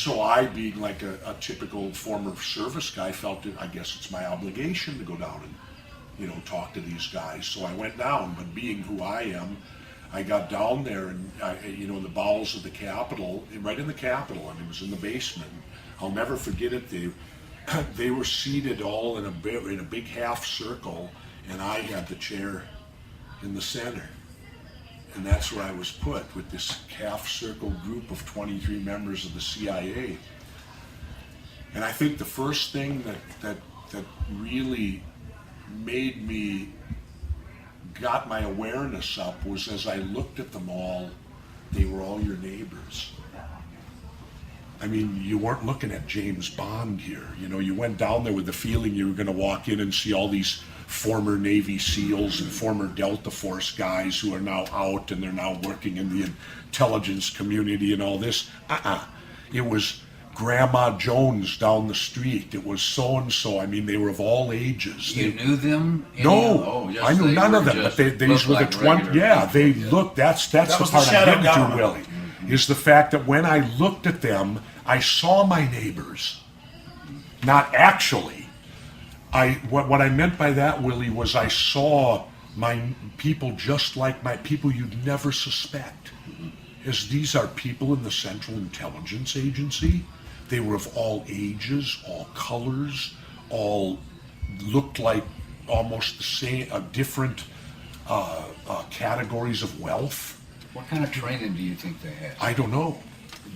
So I, being like a typical former service guy, felt that I guess it's my obligation to go down and, talk to these guys. So I went down, but being who I am, I got down there and, in the bowels of the Capitol, right in the Capitol, and it was in the basement. I'll never forget it. They were seated all in a big half circle, and I had the chair in the center. And that's where I was put, with this half circle group of 23 members of the CIA. And I think the first thing that really made me, got my awareness up, was as I looked at them all, they were all your neighbors. I mean, you weren't looking at James Bond here. You went down there with the feeling you were going to walk in and see all these former Navy SEALs and former Delta Force guys who are now out and they're now working in the intelligence community and all this. It was Grandma Jones down the street. It was so-and-so. I mean, they were of all ages. You knew them? No, I knew none of them, but these were the 20, they looked, that's the part I'm getting to, Willie, is the fact that when I looked at them, I saw my neighbors. Not actually. What I meant by that, Willie, was I saw my people just like my people you'd never suspect. As these are people in the Central Intelligence Agency. They were of all ages, all colors, all looked like almost the same, different categories of wealth. What kind of training do you think they had? I don't know.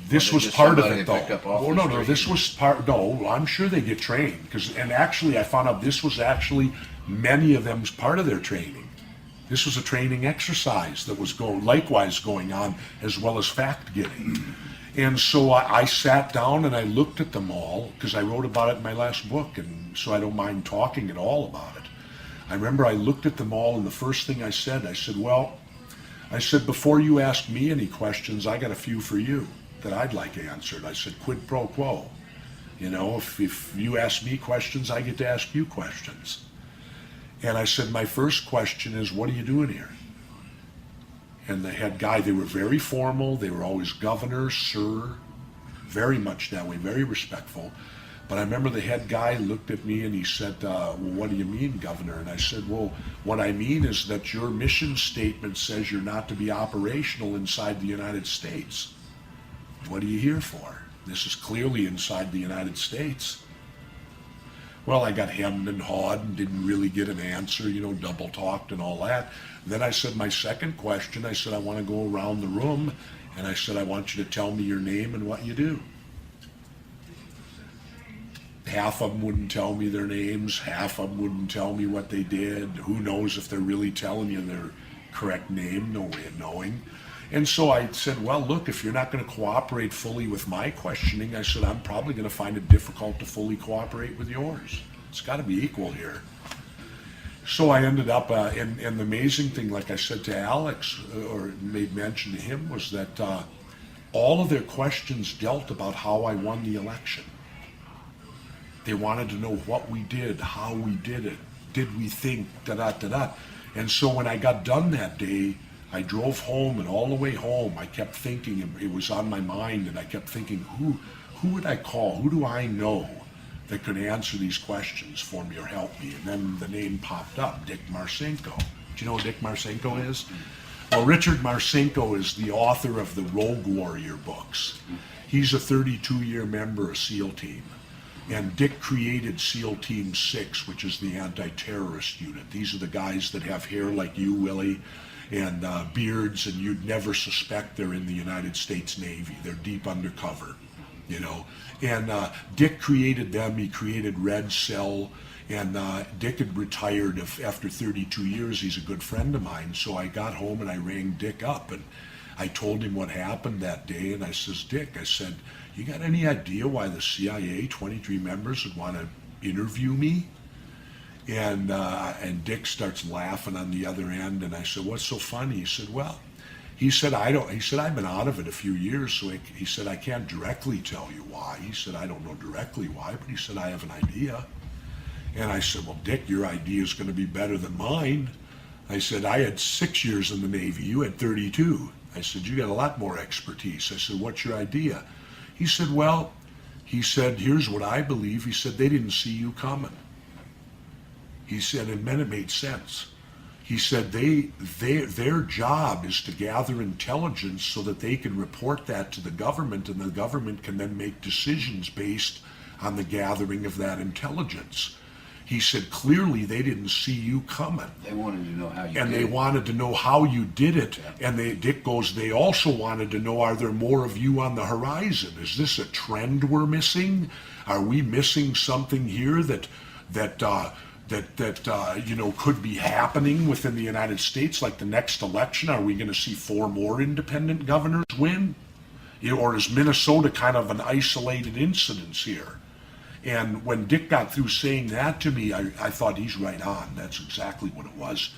This was part of it, though. Oh, no, this was part. No, I'm sure they get trained and actually, I found out this was actually many of them's part of their training. This was a training exercise that was likewise going on, as well as fact getting. And so I sat down and I looked at them all, because I wrote about it in my last book, and so I don't mind talking at all about it. I remember I looked at them all, and the first thing I said, before you ask me any questions, I got a few for you that I'd like answered. I said, quid pro quo. If you ask me questions, I get to ask you questions. And I said, my first question is, what are you doing here? And the head guy, they were very formal. They were always governor, sir, very much that way, very respectful. But I remember the head guy looked at me and he said, well, what do you mean, governor? And I said, well, what I mean is that your mission statement says you're not to be operational inside the United States. What are you here for? This is clearly inside the United States. Well, I got hemmed and hawed and didn't really get an answer, double talked and all that. Then I said my second question, I said, I want to go around the room, and I said, I want you to tell me your name and what you do. Half of them wouldn't tell me their names, half of them wouldn't tell me what they did. Who knows if they're really telling you their correct name, no way of knowing. And so I said, well, look, if you're not going to cooperate fully with my questioning, I said, I'm probably going to find it difficult to fully cooperate with yours. It's got to be equal here. So I ended up, and the amazing thing, like I said to Alex, or made mention to him, was that all of their questions dealt about how I won the election. They wanted to know what we did, how we did it, did we think, da-da-da-da. And so when I got done that day, I drove home, and all the way home, I kept thinking, it was on my mind, and I kept thinking, who would I call? Who do I know that could answer these questions for me or help me? And then the name popped up, Dick Marcinko. Do you know who Dick Marcinko is? Well, Richard Marcinko is the author of the Rogue Warrior books. He's a 32-year member of SEAL Team. And Dick created SEAL Team 6, which is the anti-terrorist unit. These are the guys that have hair like you, Willie, and beards, and you'd never suspect they're in the United States Navy. They're deep undercover, And Dick created them. He created Red Cell, and Dick had retired after 32 years. He's a good friend of mine. So I got home and I rang Dick up, and I told him what happened that day. And I says, Dick, I said, you got any idea why the CIA, 23 members, would want to interview me? And Dick starts laughing on the other end, and I said, what's so funny? He said, well, I've been out of it a few years, so he said, I can't directly tell you why. He said, I don't know directly why, but he said, I have an idea. And I said, well, Dick, your idea is going to be better than mine. I said, I had 6 years in the Navy, you had 32. I said, you got a lot more expertise. I said, what's your idea? He said, well, he said, here's what I believe. He said, they didn't see you coming. He said, and then it made sense. He said, their job is to gather intelligence so that they can report that to the government, and the government can then make decisions based on the gathering of that intelligence. He said, clearly they didn't see you coming. They wanted to know how you And did they it. wanted to know how you did it. Yeah. And Dick goes, they also wanted to know, are there more of you on the horizon? Is this a trend we're missing? Are we missing something here that could be happening within the United States, like the next election? Are we going to see 4 more independent governors win? Or is Minnesota kind of an isolated incidence here? And when Dick got through saying that to me, I thought he's right on. That's exactly what it was.